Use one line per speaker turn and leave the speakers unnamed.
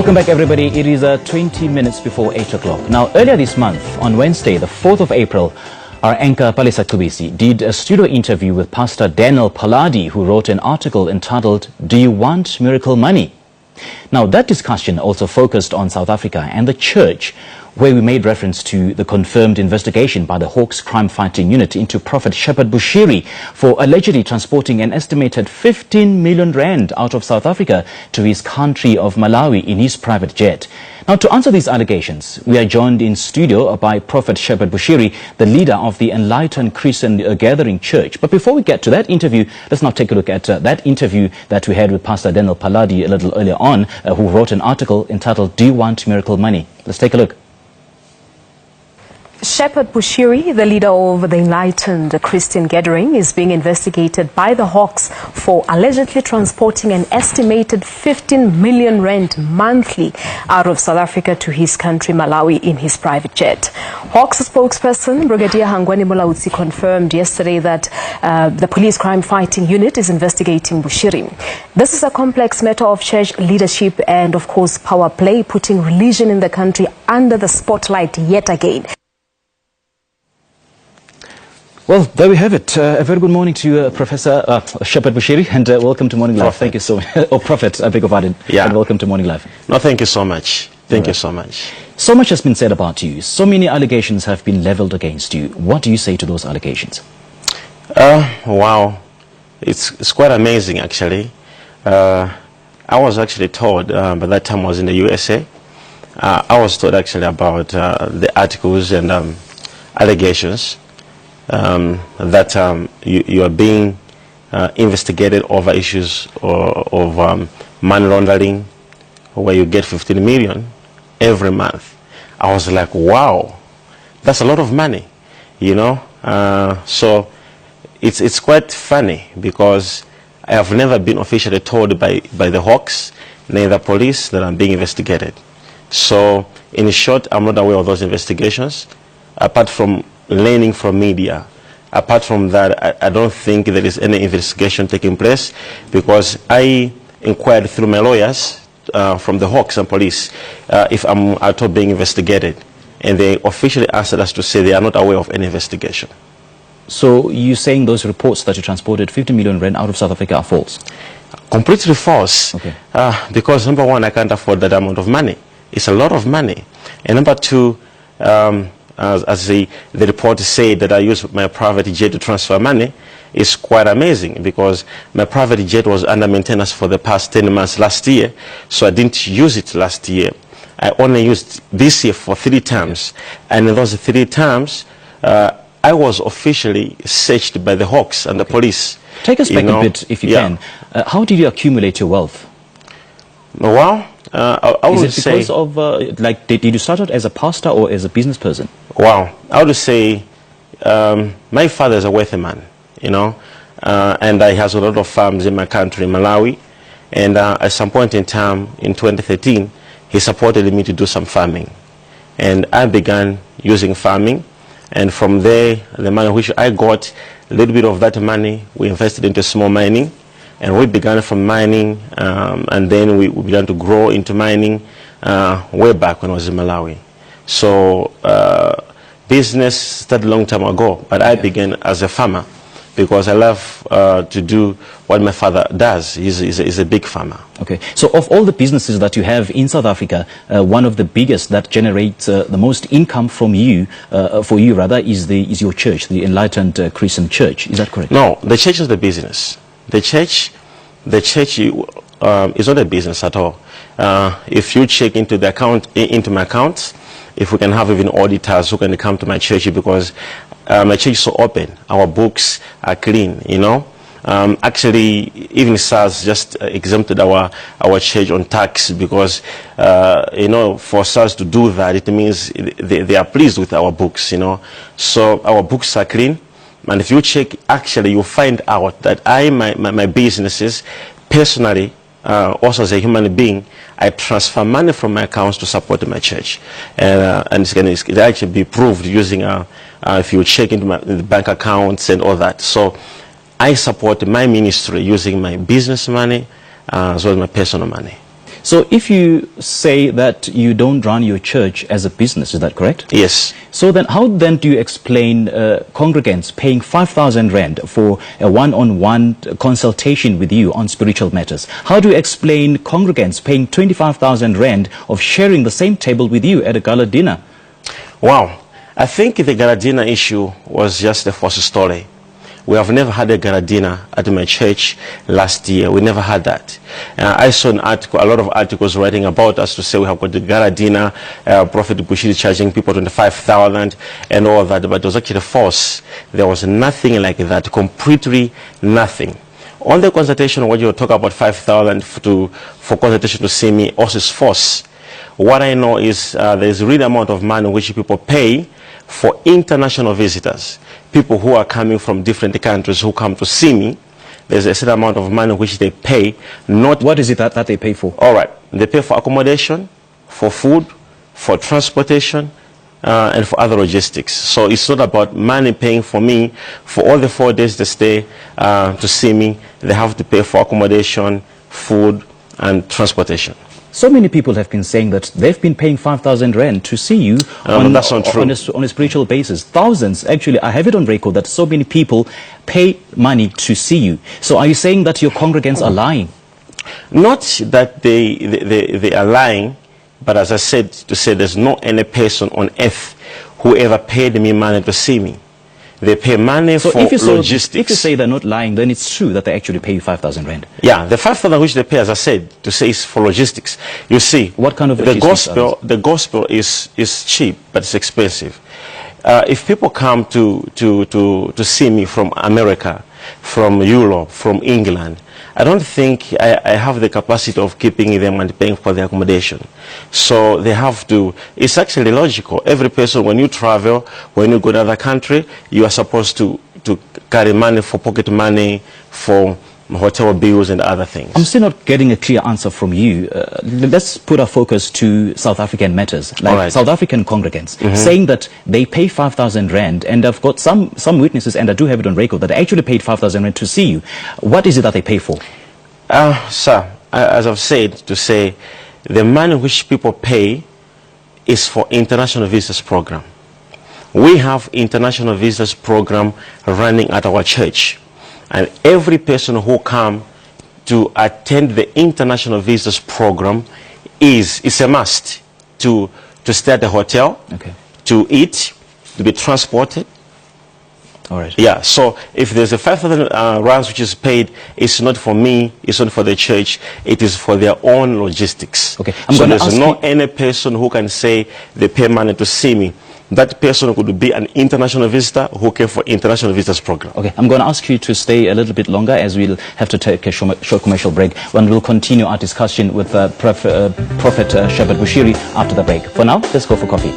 Welcome back, everybody. It is 20 minutes before 8 o'clock. Now, earlier this month, on Wednesday, the 4th of April, our anchor Palesa Kubisi did a studio interview with Pastor Daniel Paladi, who wrote an article entitled, "Do You Want Miracle Money?" Now, that discussion also focused on South Africa and the church, where we made reference to the confirmed investigation by the Hawks Crime Fighting Unit into Prophet Shepard Bushiri for allegedly transporting an estimated 15 million rand out of South Africa to his country of Malawi in his private jet. Now, to answer these allegations, we are joined in studio by Prophet Shepard Bushiri, the leader of the Enlightened Christian Gathering Church. But before we get to that interview, let's now take a look at that interview that we had with Pastor Daniel Paladi a little earlier on, who wrote an article entitled, "Do You Want Miracle Money?" Let's take a look.
Shepard Bushiri, the leader of the Enlightened Christian Gathering, is being investigated by the Hawks for allegedly transporting an estimated 15 million rand monthly out of South Africa to his country, Malawi, in his private jet. Hawks spokesperson Brigadier Hangwani Mulaudzi confirmed yesterday that the Police Crime Fighting Unit is investigating Bushiri. This is a complex matter of church leadership and, of course, power play, putting religion in the country under the spotlight yet again.
Well, there we have it. A very good morning to you, Professor Shepard Bushiri, and welcome to Morning Live.
Prophet.
Thank you so much. Oh, Prophet, I beg your pardon.
Yeah.
And welcome to Morning Live.
No, thank you so much. Thank you so much.
So much has been said about you. So many allegations have been leveled against you. What do you say to those allegations?
Wow. It's quite amazing, actually. I was actually told, by that time I was in the USA, I was told actually about the articles and allegations that you are being investigated over issues of money laundering, where you get 15 million every month. I was like, wow, that's a lot of money, you know. So it's quite funny because I have never been officially told by the Hawks, neither police, that I'm being investigated. So in short, I'm not aware of those investigations, apart from learning from media. Apart from that, I don't think there is any investigation taking place, because I inquired through my lawyers from the Hawks and police if I'm at all being investigated, and they officially answered us to say they are not aware of any investigation.
So you're saying those reports that you transported 50 million rand out of South Africa are false?
Completely false.
Okay.
Because number one, I can't afford that amount of money. It's a lot of money. And number two, as the report said, that I used my private jet to transfer money, is quite amazing, because my private jet was under maintenance for the past 10 months last year, so I didn't use it last year. I only used this year for 3 times, and in those 3 times, I was officially searched by the Hawks and the police.
Take us back a bit, if you can. How did you accumulate your wealth?
Well, I would say...
Is it because of, like, did you start out as a pastor or as a business person?
Wow. I would say my father is a wealthy man, you know, and he has a lot of farms in my country, Malawi. And at some point in time, in 2013, he supported me to do some farming. And I began using farming. And from there, the money which I got, a little bit of that money, we invested into small mining. And we began from mining, and then we began to grow into mining way back when I was in Malawi. So business started a long time ago, but I began as a farmer because I love to do what my father does. He's a big farmer.
Okay. So of all the businesses that you have in South Africa, one of the biggest that generates the most income from you, for you rather, is your church, the Enlightened Christian Church. Is that correct?
No, the church is the business. The church is not a business at all. If you check into my accounts, if we can have even auditors who can come to my church, because my church is so open, our books are clean, you know. Actually, even SARS just exempted our church on tax, because you know, for SARS to do that, it means they are pleased with our books, you know. So our books are clean. And if you check, actually, you'll find out that my businesses, personally, also as a human being, I transfer money from my accounts to support my church. And it can actually be proved using, if you check into my bank accounts and all that. So I support my ministry using my business money as well as my personal money.
So if you say that you don't run your church as a business, is that correct?
Yes.
So then how then do you explain congregants paying 5,000 rand for a one-on-one consultation with you on spiritual matters? How do you explain congregants paying 25,000 rand of sharing the same table with you at a gala dinner?
Wow. I think the gala dinner issue was just a false story. We have never had a gala dinner at my church last year. We never had that. I saw an article, a lot of articles writing about us to say we have got the gala dinner, Prophet Bushiri charging people 25,000 and all that, but it was actually false. There was nothing like that, completely nothing. On the consultation, when you talk about 5,000 for consultation to see me, also is false. What I know is there's a real amount of money which people pay for international visitors, people who are coming from different countries who come to see me. There's a certain amount of money which they pay. Not
what is it that they pay for?
All right, they pay for accommodation, for food, for transportation, and for other logistics. So it's not about money paying for me for all the 4 days they stay to see me. They have to pay for accommodation, food, and transportation.
So many people have been saying that they've been paying 5,000 rand to see you
that's not true.
On a spiritual basis. Thousands, actually, I have it on record that so many people pay money to see you. So are you saying that your congregants are lying?
Not that they are lying, but as I said, to say there's no any person on earth who ever paid me money to see me. They pay money for logistics.
If you say they're not lying, then it's true that they actually pay you 5,000 rand.
Yeah, the 5,000 which they pay, as I said, to say is for logistics. You see,
what kind of
the gospel is cheap, but it's expensive. If people come to see me from America, from Europe, from England, I don't think I have the capacity of keeping them and paying for their accommodation. So they have to, it's actually logical. Every person, when you travel, when you go to another country, you are supposed to carry money for pocket money, for hotel bills and other things.
I'm still not getting a clear answer from you. Let's put our focus to South African matters, like South African congregants, saying that they pay 5,000 rand, and I've got some witnesses, and I do have it on record, that they actually paid 5,000 rand to see you. What is it that they pay for?
Sir, as I've said, to say the money which people pay is for international visitors program. We have international visitors program running at our church. And every person who come to attend the international visitors program is a must to stay at the hotel, to eat, to be transported.
All right.
Yeah, so if there's a 5,000 rands which is paid, it's not for me, it's not for the church, it is for their own logistics.
Okay.
So there's no any person who can say they pay money to see me. That person could be an international visitor who came for international visitors program.
Okay, I'm going to ask you to stay a little bit longer, as we'll have to take a short commercial break, when we'll continue our discussion with Prophet Shepherd Bushiri after the break. For now, let's go for coffee.